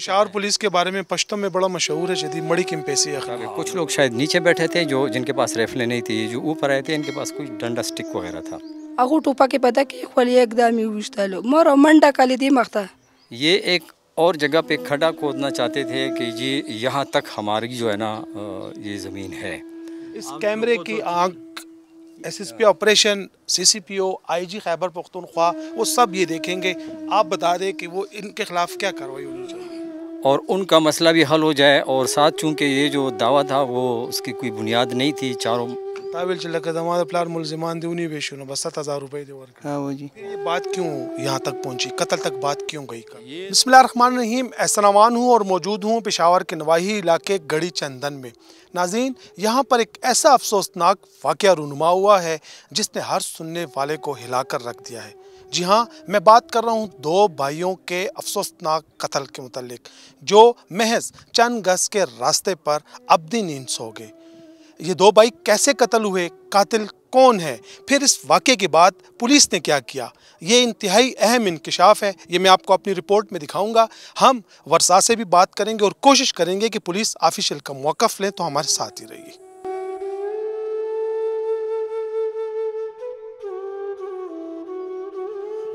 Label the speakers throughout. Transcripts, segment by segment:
Speaker 1: Peshawar police کے بارے میں پشتوں میں بڑا مشہور ہے جدید مڑی کم پیسی ہے.
Speaker 2: کچھ لوگ شاید نیچے بیٹھے تھے جو جن کے پاس ریفلیں نہیں تھی, جو اوپر آئے تھے ان کے پاس کچھ ڈنڈا سٹک وغیرہ تھا.
Speaker 3: هغه ټوپکې په دکې خولې اقدامي وویشتلو مور منډه کړې دې مخته.
Speaker 2: یہ ایک اور جگہ پہ کھڈا کھودنا چاہتے تھے کہ جی یہاں تک ہماری جو ہے نا یہ زمین ہے.
Speaker 1: اس کیمرے کی آنکھ ایس ایس پی آپریشن, سی سی پی او, آئی جی خیبر پختونخوا وہ سب یہ دیکھیں گے. آپ بتا دیں کہ وہ ان کے خلاف کیا کارروائی ہونی چاہیے
Speaker 2: اور ان کا مسئلہ بھی حل ہو جائے. اور ساتھ چونکہ یہ جو دعویٰ تھا وہ اس کی کوئی بنیاد نہیں تھی. چاروں
Speaker 1: تاویل چل لگا دماغ پلار ملزمان دیونی بیشونو بس 7,000 روپے دے ورک.
Speaker 4: ہاں وہ جی
Speaker 1: یہ بات کیوں یہاں تک پہنچی, قتل تک بات کیوں گئی؟ بسم اللہ الرحمن الرحیم. احسان ہوں اور موجود ہوں پشاور کے نواحی علاقے گڑھی چندن میں. ناظرین, یہاں پر ایک ایسا افسوسناک واقعہ رونما ہوا ہے جس نے ہر سننے والے کو ہلا کر رکھ دیا ہے. جی ہاں, میں بات کر رہا ہوں 2 بھائیوں کے افسوسناک قتل کے متعلق جو محض چند گز کے راستے پر ابدی نیند سو گئے. یہ 2 بھائی کیسے قتل ہوئے, قاتل کون ہے, پھر اس واقعے کے بعد پولیس نے کیا کیا, یہ انتہائی اہم انکشاف ہے. یہ میں آپ کو اپنی رپورٹ میں دکھاؤں گا. ہم ورثاء سے بھی بات کریں گے اور کوشش کریں گے کہ پولیس آفیشیل کا موقف لیں, تو ہمارے ساتھ ہی رہیے.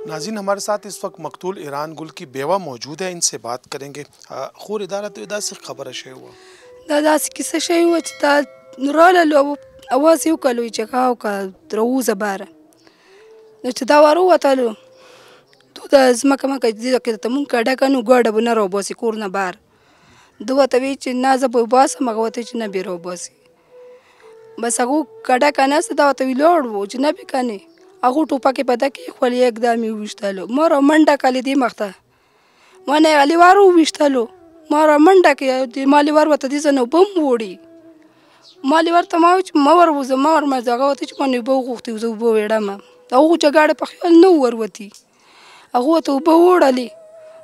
Speaker 1: ناظرین, ہمارے ساتھ اس وقت مقتول ایران گل کی بیوہ موجود ہے, ان سے بات کریں گے. خور ادارہ تو ادا سے خبر شے ہوا
Speaker 3: دا داسې کیسه شوې وه چې دا راغللو اواز یې وکړلو چې هغه وکړه راووځه بهره. نو چې دا ور ووتلو تو دا ځمکه مکه دې کې ته مونږ ډکه نو ګاډه به نه راوباسي کور نه بهر. ده ورته ویل چې نه زه به وباسم, هغه ورته چې نه بې راوباسي. بس هغه ډکه نسته دا ورته ولاړ و چې نه بې کنې هغو ټوپکې په ده کې خولې اقدامي وویشتلو ما را منډه کړلې دې مخته ما نه یې غلي وار وویشتلو ما را منډه کړې د مالې ور ورته دې ځای نه اوبه هم وړي. مالې ورته ما ویل چې مه ور وځه مه ور مځه. هغه ورته چې ما نه اوبه وغوښتې زه اوبه وړمه. هغو چې ګاډی په خیال نه وروتي هغه ورته اوبه وړلې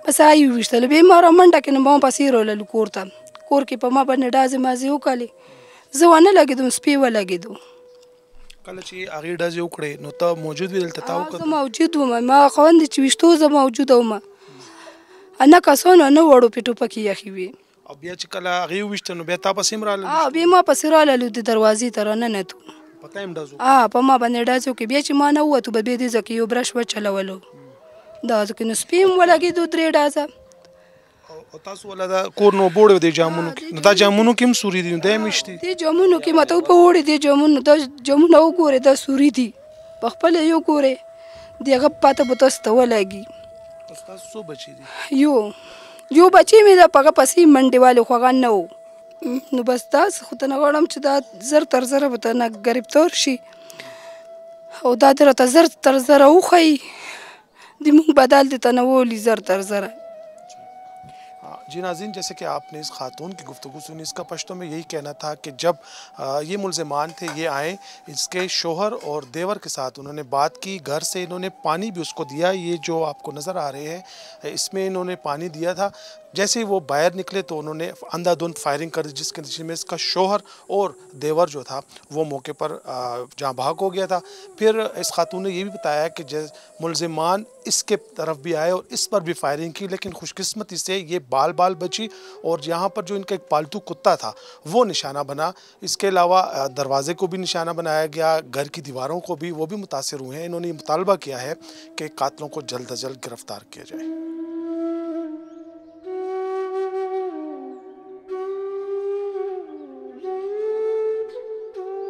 Speaker 3: بس هغه یې وویشتلو. بیا ما را منډه کړې نو ما هم پسې راللو کور ته. کور کې په ما باندې ډازې مازې وکړلې. زه ونه لګېدم, سپی ولګېدو.
Speaker 1: کله چې هغې ډزې وکړې نو ته موجود وې دلته؟ تا وکتل؟
Speaker 3: زه موجود وم, ما خوند چې ویشتو زه موجوده وم. نه کسانو نه وړو پې ټوپکې یخې وې.
Speaker 1: او بیا چې کله هغې وویشته نو بیا تا پسې هم رالل؟
Speaker 3: بیا ما پسې راللو د دروازې ته راننتو.
Speaker 1: په تا هم ډز وکړ؟
Speaker 3: په ما باندې ډز وکړې. بیا چې ما نه ووتو به بیا دې ځای کې یو برش وچلولو دا ځای کې نو سپي هم ولګېدو 3 ډزه.
Speaker 1: او تاسو ولا دا کور نو بوړ دی جامونو کې نو دا جامونو کې هم سوري دي نو دا مشتي
Speaker 3: دې جامونو کې ماته په وړي دي جامونو دا جامونو وګوره دا سوري دي په خپل یو ګوره دغه پاته به تاسو ته ولګي.
Speaker 1: تاسو څو بچی دي؟
Speaker 3: یو بچی مې دا پغه پسې منډې والے خوغان نه وو. نو بس تاسو خو ته نه غواړم چې دا زر تر زره به ته نه ګرفتار شي او دا دې راته زر تر زره وښیي د مونږ بدل دې ته نه وولي زر تر زره.
Speaker 1: جی ناظرین, جیسے کہ آپ نے اس خاتون کی گفتگو سنی, اس کا پشتوں میں یہی کہنا تھا کہ جب یہ ملزمان تھے یہ آئے اس کے شوہر اور دیور کے ساتھ انہوں نے بات کی, گھر سے انہوں نے پانی بھی اس کو دیا. یہ جو آپ کو نظر آ رہے ہیں اس میں انہوں نے پانی دیا تھا. جیسے ہی وہ باہر نکلے تو انہوں نے اندھا دھند فائرنگ کر دی, جس کے نتیجے میں اس کا شوہر اور دیور جو تھا وہ موقع پر جہاں بھاگ ہو گیا تھا. پھر اس خاتون نے یہ بھی بتایا کہ ملزمان اس کے طرف بھی آئے اور اس پر بھی فائرنگ کی, لیکن خوش قسمتی سے یہ بال بچی اور یہاں پر جو ان کا ایک پالتو کتا تھا وہ نشانہ بنا. اس کے علاوہ دروازے کو بھی نشانہ بنایا گیا, گھر کی دیواروں کو بھی, وہ بھی متاثر ہوئے ہیں. انہوں نے یہ مطالبہ کیا ہے کہ قاتلوں کو جلد از جلد گرفتار کیا جائے.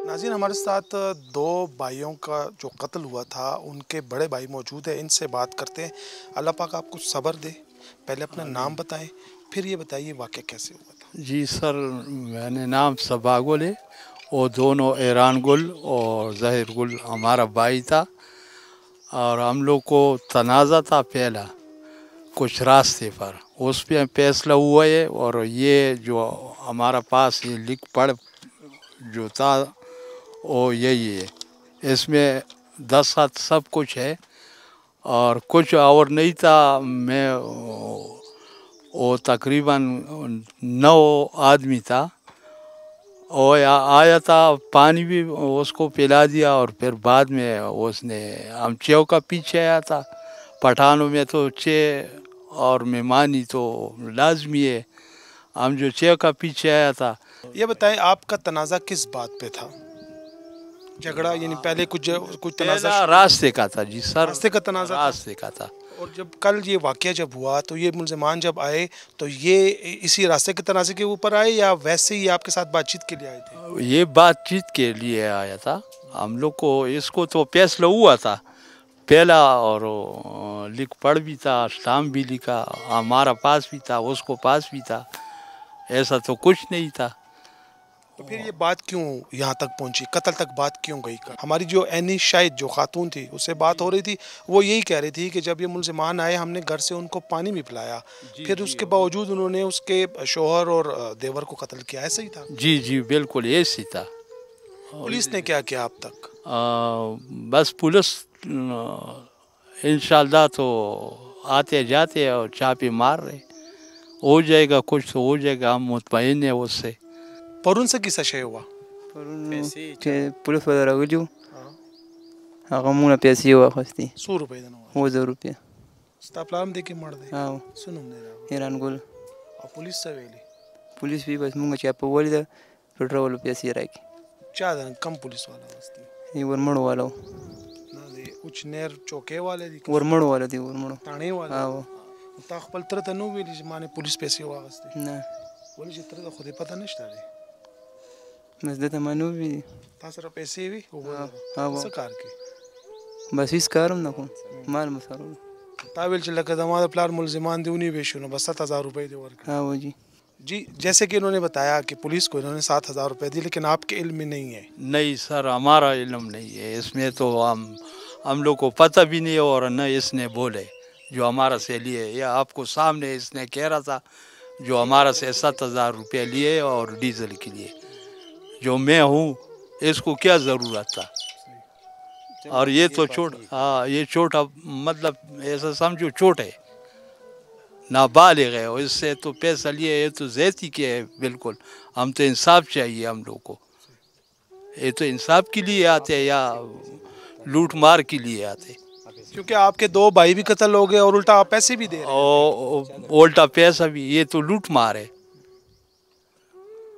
Speaker 1: ناظرین, ہمارے ساتھ 2 بھائیوں کا جو قتل ہوا تھا ان کے بڑے بھائی موجود ہیں, ان سے بات کرتے ہیں. اللہ پاک آپ کو صبر دے. پہلے اپنا نام بتائیں, پھر یہ بتائیے واقعہ کیسے ہوا تھا.
Speaker 4: جی سر, میں نے نام صبا گل ہے, وہ دونوں ایران گل اور ظاہر گل ہمارا بھائی تھا, اور ہم لوگ کو تنازع تھا پہلا کچھ راستے پر, اس پہ فیصلہ ہوا ہے. اور یہ جو ہمارا پاس یہ لکھ پڑھ جو تھا وہ یہی ہے, اس میں دستخط سب کچھ ہے اور کچھ اور نہیں تھا. میں وہ تقریباً 9 آدمی تھا, وہ آیا تھا, پانی بھی اس کو پلا دیا اور پھر بعد میں اس نے ہم چیو کا پیچھے آیا تھا. پٹھانوں میں تو 6 اور مہمانی تو لازمی ہے. ہم جو چھ کا پیچھے آیا تھا.
Speaker 1: یہ بتائیں آپ کا تنازع کس بات پہ تھا؟ جھگڑا یعنی پہلے کچھ تنازع
Speaker 4: پہلا راستے کا تھا جی سر.
Speaker 1: راستے کا تنازع تھا؟
Speaker 4: راستے کا تھا.
Speaker 1: اور جب کل یہ واقعہ جب ہوا تو یہ ملزمان جب آئے تو یہ اسی راستے کے تنازع کے اوپر آئے یا ویسے ہی آپ کے ساتھ بات چیت کے لیے آئے تھے؟
Speaker 4: یہ بات چیت کے لیے آیا تھا. ہم لوگ کو اس کو تو فیصلہ ہوا تھا پہلا، اور لکھ پڑھ بھی تھا، اسٹامپ بھی لکھا، ہمارا پاس بھی تھا، اس کو پاس بھی تھا. ایسا تو کچھ نہیں تھا.
Speaker 1: تو پھر یہ بات کیوں یہاں تک پہنچی، قتل تک بات کیوں گئی؟ ہماری جو عینی شاہد جو خاتون تھی اس سے بات ہو رہی تھی، وہ یہی کہہ رہی تھی کہ جب یہ ملزمان آئے ہم نے گھر سے ان کو پانی بھی پلایا، پھر اس کے باوجود انہوں نے اس کے شوہر اور دیور کو قتل کیا. ایسا ہی تھا؟
Speaker 4: جی جی بالکل ایسی تھا.
Speaker 1: پولیس نے کیا کیا اب تک؟
Speaker 4: بس پولیس انشاءاللہ تو آتے جاتے اور چھاپے مار رہے. ہو جائے گا کچھ تو ہو جائے گا، ہم مطمئن ہیں اس سے.
Speaker 1: پرون سے کیسا شے ہوا؟
Speaker 5: پولیس والا راغلیو هغه مونږ پیسې واخیستې
Speaker 1: 100 روپے دنه
Speaker 5: 1000 روپۍ.
Speaker 1: ستا پلان دې کې مړ دی؟
Speaker 5: او
Speaker 1: سنوم دی راغلی
Speaker 5: ایران ګل
Speaker 1: او پولیس څه ویلي؟
Speaker 5: پولیس وی بس مونږ چې په ولې ده پټرول پیسې راکې
Speaker 1: چا ده کم پولیس والا واسطي؟
Speaker 5: ای ورمړو والو
Speaker 1: نه دی اوچ نیر چوکې والے دي
Speaker 5: ورمړو والو دی ورمړو
Speaker 1: تاڼې والے.
Speaker 5: او
Speaker 1: تا خپل تر ته نو ویلي چې ما نه پولیس پیسې واغستې؟
Speaker 5: نه
Speaker 1: ولې چې تر ته خو دې پته نشته دی
Speaker 5: بس دته منو وی
Speaker 1: تا سره پیسې وي او
Speaker 5: او
Speaker 1: څه کار کوي؟
Speaker 5: بس هیڅ کارم نه کوم مال مسارو.
Speaker 1: تا ویل چې لکه زما د پلار ملزمان دی ونی ویشو نو بس 7000 روپے دی ورکړه.
Speaker 5: او جی
Speaker 1: جی جیسے کہ انہوں نے بتایا کہ پولیس کو انہوں نے 7000 روپے دی لیکن آپ کے علم میں نہیں ہے.
Speaker 4: نہیں سر ہمارا علم نہیں ہے اس میں تو. ہم لوگ کو پتہ بھی نہیں اور نہ اس نے بولے جو ہمارا سے لیے. یا آپ کو سامنے اس نے کہہ رہا تھا جو ہمارا سے 7000 روپے لیے اور ڈیزل کے لیے. جو میں ہوں اس کو کیا ضرورت تھا؟ اور یہ تو یہ چھوٹا مطلب ایسا سمجھو چھوٹے نابالغ ہے. اس سے تو پیسہ لیے یہ تو زیادتی کے ہے بالکل. ہم تو انصاف چاہیے ہم لوگ کو. یہ تو انصاف کے لیے آتے یا لوٹ مار کے لیے آتے؟
Speaker 1: کیونکہ آپ کے 2 بھائی بھی قتل ہو گئے اور الٹا آپ پیسے بھی دے رہے ہیں.
Speaker 4: اور الٹا پیسہ بھی. یہ تو لوٹ مار ہے.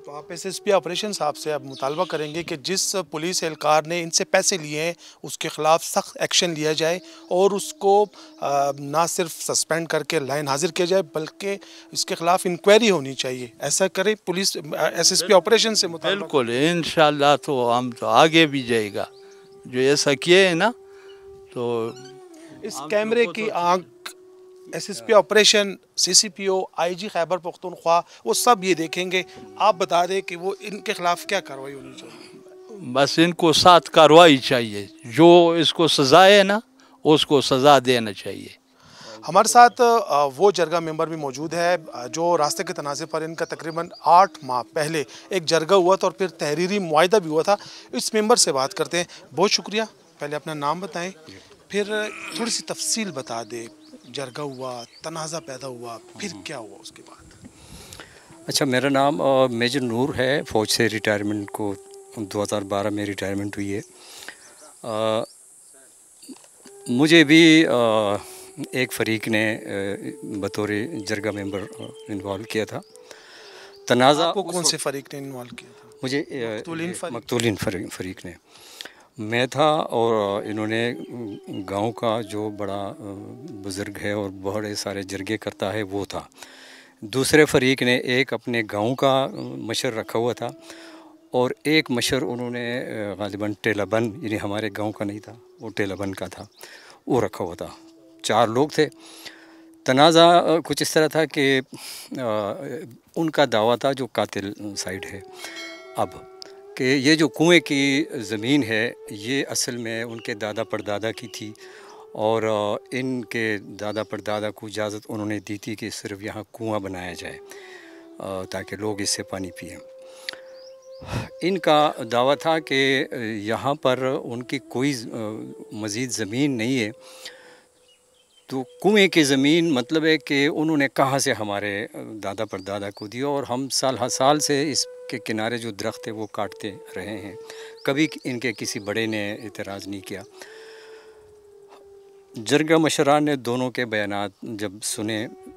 Speaker 1: تو آپ SSP آپریشن صاحب سے اب مطالبہ کریں گے کہ جس پولیس اہلکار نے ان سے پیسے لیے ہیں اس کے خلاف سخت ایکشن لیا جائے اور اس کو نہ صرف سسپینڈ کر کے لائن حاضر کیا جائے بلکہ اس کے خلاف انکوائری ہونی چاہیے. ایسا کرے پولیس SSP آپریشن سے مطالبہ.
Speaker 4: بالکل انشاءاللہ تو ہم تو آگے بھی جائے گا. جو ایسا کیے ہیں نا تو
Speaker 1: اس کیمرے کی آنکھ SSP operation CCPO IG Khyber Pakhtunkhwa وہ سب یہ دیکھیں گے. آپ بتا دیں کہ وہ ان کے خلاف کیا کارروائی ہونی چاہیے؟
Speaker 4: بس ان کو ساتھ کارروائی چاہیے. جو اس کو سزا ہے نا اس کو سزا دینا چاہیے.
Speaker 1: ہمارے ساتھ وہ جرگہ ممبر بھی موجود ہے جو راستے کے تنازع پر ان کا تقریباً 8 ماہ پہلے ایک جرگہ ہوا تھا اور پھر تحریری معاہدہ بھی ہوا تھا. اس ممبر سے بات کرتے ہیں. بہت شکریہ. پہلے اپنا نام بتائیں پھر تھوڑی سی تفصیل بتا دیں. جرگہ ہوا، تنازع پیدا ہوا، پھر کیا ہوا اس کے بعد؟
Speaker 2: اچھا میرا نام میجر نور ہے. فوج سے ریٹائرمنٹ کو 2012 میں ریٹائرمنٹ ہوئی ہے. مجھے بھی ایک فریق نے بطور جرگہ ممبر انوالو کیا تھا. تنازع
Speaker 1: آپ کو کون سے فریق نے انوالو کیا تھا؟
Speaker 2: مجھے مقتولین فریق نے. میں تھا اور انہوں نے گاؤں کا جو بڑا بزرگ ہے اور بڑے سارے جرگے کرتا ہے وہ تھا. دوسرے فریق نے ایک اپنے گاؤں کا مشر رکھا ہوا تھا اور ایک مشر انہوں نے غالباً ٹیلا بن یعنی ہمارے گاؤں کا نہیں تھا وہ ٹیلا بن کا تھا وہ رکھا ہوا تھا. 4 لوگ تھے. تنازع کچھ اس طرح تھا کہ ان کا دعویٰ تھا جو قاتل سائڈ ہے اب کہ یہ جو کنویں کی زمین ہے یہ اصل میں ان کے دادا پردادا کی تھی اور ان کے دادا پردادا کو اجازت انہوں نے دی تھی کہ صرف یہاں کنواں بنایا جائے تاکہ لوگ اس سے پانی پئیں. ان کا دعویٰ تھا کہ یہاں پر ان کی کوئی مزید زمین نہیں ہے. تو کنویں کی زمین مطلب ہے کہ انہوں نے کہاں سے ہمارے دادا پردادا کو دیا اور ہم سال ہر سال سے اس کے کنارے جو درخت ہے وہ کاٹتے رہے ہیں. کبھی ان کے کسی بڑے نے اعتراض نہیں کیا. جرگہ مشران نے دونوں کے بیانات جب سنے